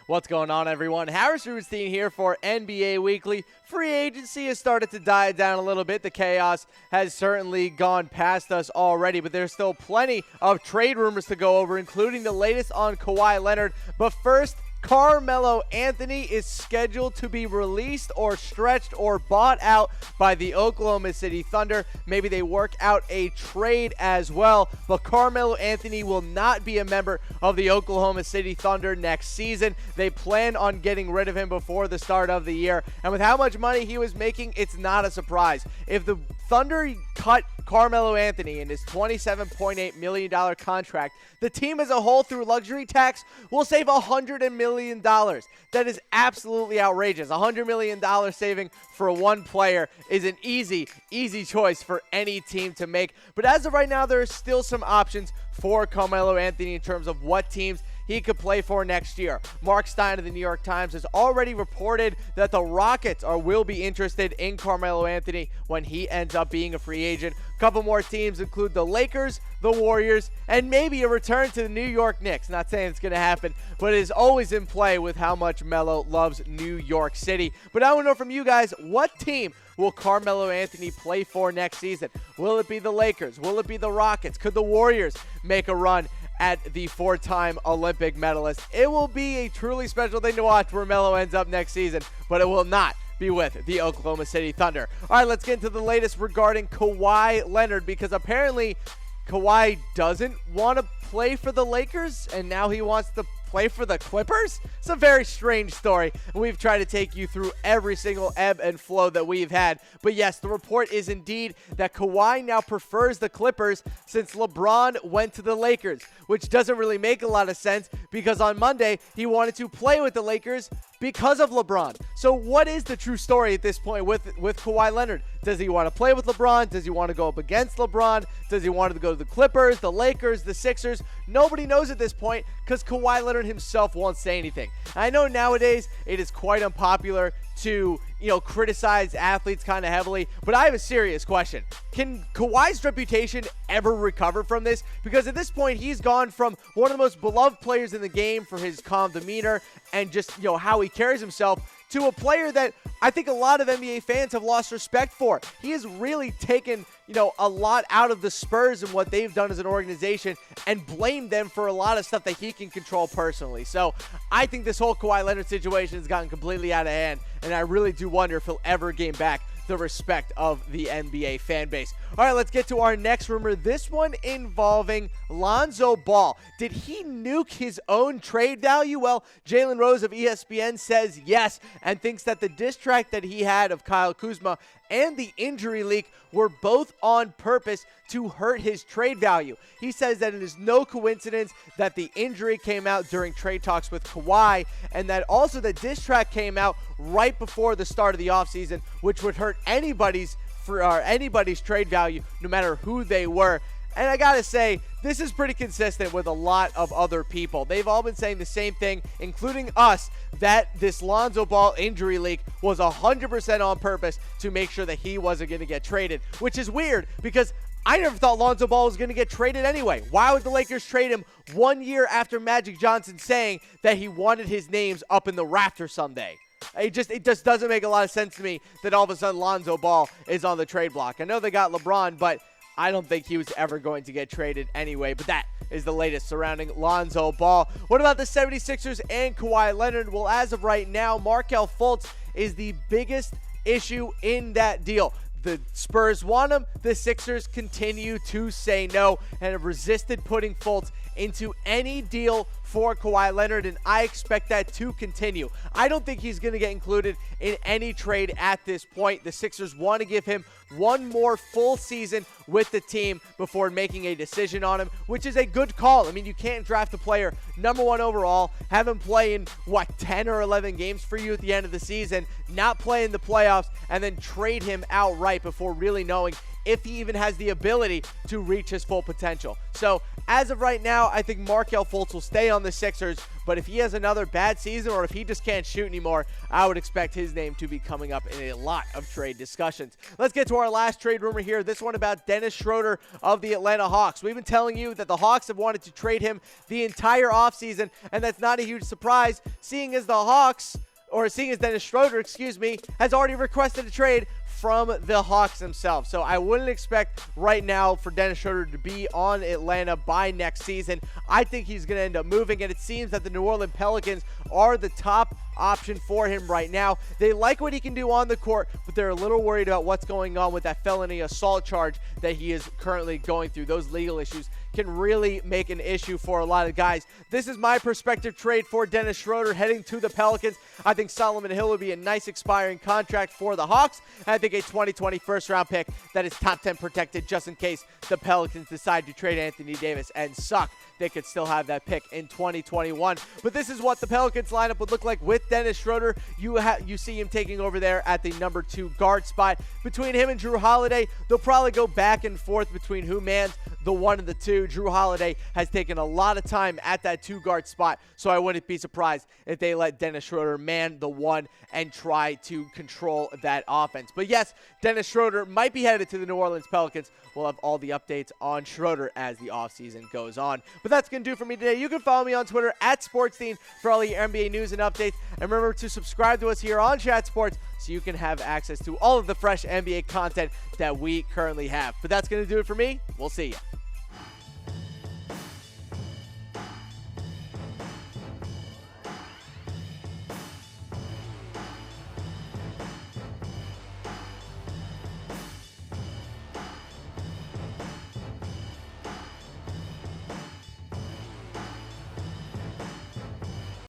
What's going on, everyone? Harris Rubenstein here for NBA Weekly. Free agency has started to die down a little bit. The chaos has certainly gone past us already, but there's still plenty of trade rumors to go over, including the latest on Kawhi Leonard. But first, Carmelo Anthony is scheduled to be released or stretched or bought out by the Oklahoma City Thunder. Maybe they work out a trade as well, but Carmelo Anthony will not be a member of the Oklahoma City Thunder next season. They plan on getting rid of him before the start of the year, and with how much money he was making, it's not a surprise. If the Thunder cut Carmelo Anthony in his $27.8 million contract, the team as a whole through luxury tax will save $100 million. That is absolutely outrageous. $100 million saving for one player is an easy choice for any team to make. But as of right now, there are still some options for Carmelo Anthony in terms of what teams he could play for next year. Mark Stein of the New York Times has already reported that the Rockets will be interested in Carmelo Anthony when he ends up being a free agent. A couple more teams include the Lakers, the Warriors, and maybe a return to the New York Knicks. Not saying it's going to happen, but it is always in play with how much Melo loves New York City. But I want to know from you guys, what team will Carmelo Anthony play for next season? Will it be the Lakers? Will it be the Rockets? Could the Warriors make a run at the four-time Olympic medalist? It will be a truly special thing to watch where Melo ends up next season, but it will not be with the Oklahoma City Thunder. All right, let's get into the latest regarding Kawhi Leonard, because apparently Kawhi doesn't want to play for the Lakers, and now he wants to play for the Clippers? It's a very strange story, and we've tried to take you through every single ebb and flow that we've had. But yes, the report is indeed that Kawhi now prefers the Clippers since LeBron went to the Lakers, which doesn't really make a lot of sense because on Monday he wanted to play with the Lakers because of LeBron. So what is the true story at this point with Kawhi Leonard? Does he want to play with LeBron? Does he want to go up against LeBron? Does he want to go to the Clippers, the Lakers, the Sixers? Nobody knows at this point because Kawhi Leonard himself won't say anything. I know nowadays it is quite unpopular to, criticize athletes kind of heavily, but I have a serious question. Can Kawhi's reputation ever recover from this? Because at this point, he's gone from one of the most beloved players in the game for his calm demeanor and just, how he carries himself to a player that I think a lot of NBA fans have lost respect for. He has really taken, a lot out of the Spurs and what they've done as an organization and blamed them for a lot of stuff that he can control personally. So I think this whole Kawhi Leonard situation has gotten completely out of hand, and I really do wonder if he'll ever gain back the respect of the NBA fan base. All right, let's get to our next rumor. This one involving Lonzo Ball. Did he nuke his own trade value? Well, Jalen Rose of ESPN says yes and thinks that the diss track that he had of Kyle Kuzma and the injury leak were both on purpose to hurt his trade value. He says that it is no coincidence that the injury came out during trade talks with Kawhi, and that also the diss track came out right before the start of the offseason, which would hurt anybody's trade value, no matter who they were. And I gotta say, this is pretty consistent with a lot of other people. They've all been saying the same thing, including us, that this Lonzo Ball injury leak was 100% on purpose to make sure that he wasn't going to get traded, which is weird because I never thought Lonzo Ball was going to get traded anyway. Why would the Lakers trade him 1 year after Magic Johnson saying that he wanted his names up in the rafters someday? It just doesn't make a lot of sense to me that all of a sudden Lonzo Ball is on the trade block. I know they got LeBron, but I don't think he was ever going to get traded anyway. But that is the latest surrounding Lonzo Ball. What about the 76ers and Kawhi Leonard? Well, as of right now, Markelle Fultz is the biggest issue in that deal. The Spurs want him. The Sixers continue to say no and have resisted putting Fultz into any deal for Kawhi Leonard, and I expect that to continue. I don't think he's going to get included in any trade at this point. The Sixers want to give him one more full season with the team before making a decision on him, which is a good call. I mean, you can't draft a player number 1 overall, have him play in, 10 or 11 games for you at the end of the season, not play in the playoffs, and then trade him outright before really knowing if he even has the ability to reach his full potential. So As of right now, I think Markelle Fultz will stay on the Sixers, but if he has another bad season or if he just can't shoot anymore, I would expect his name to be coming up in a lot of trade discussions. Let's get to our last trade rumor here. This one about Dennis Schroder of the Atlanta Hawks. We've been telling you that the Hawks have wanted to trade him the entire offseason, and that's not a huge surprise, seeing as Dennis Schroder, has already requested a trade from the Hawks themselves. So I wouldn't expect right now for Dennis Schroder to be on Atlanta by next season. I think he's going to end up moving, and it seems that the New Orleans Pelicans are the top option for him right now. They like what he can do on the court, but they're a little worried about what's going on with that felony assault charge that he is currently going through. Those legal issues can really make an issue for a lot of guys. This is my prospective trade for Dennis Schroder heading to the Pelicans. I think Solomon Hill would be a nice expiring contract for the Hawks. And I think a 2020 first-round pick that is top 10 protected just in case the Pelicans decide to trade Anthony Davis and suck. They could still have that pick in 2021. But this is what the Pelicans lineup would look like with Dennis Schroder. You see him taking over there at the number 2 guard spot. Between him and Drew Holiday, they'll probably go back and forth between who mans the 1 and the 2. Drew Holiday has taken a lot of time at that 2 guard spot, so I wouldn't be surprised if they let Dennis Schroder man the 1 and try to control that offense. But yes, Dennis Schroder might be headed to the New Orleans Pelicans. We'll have all the updates on Schroder as the offseason goes on. But that's going to do for me today. You can follow me on Twitter at SportsDean for all your NBA news and updates. And remember to subscribe to us here on Chat Sports so you can have access to all of the fresh NBA content that we currently have. But that's going to do it for me. We'll see you.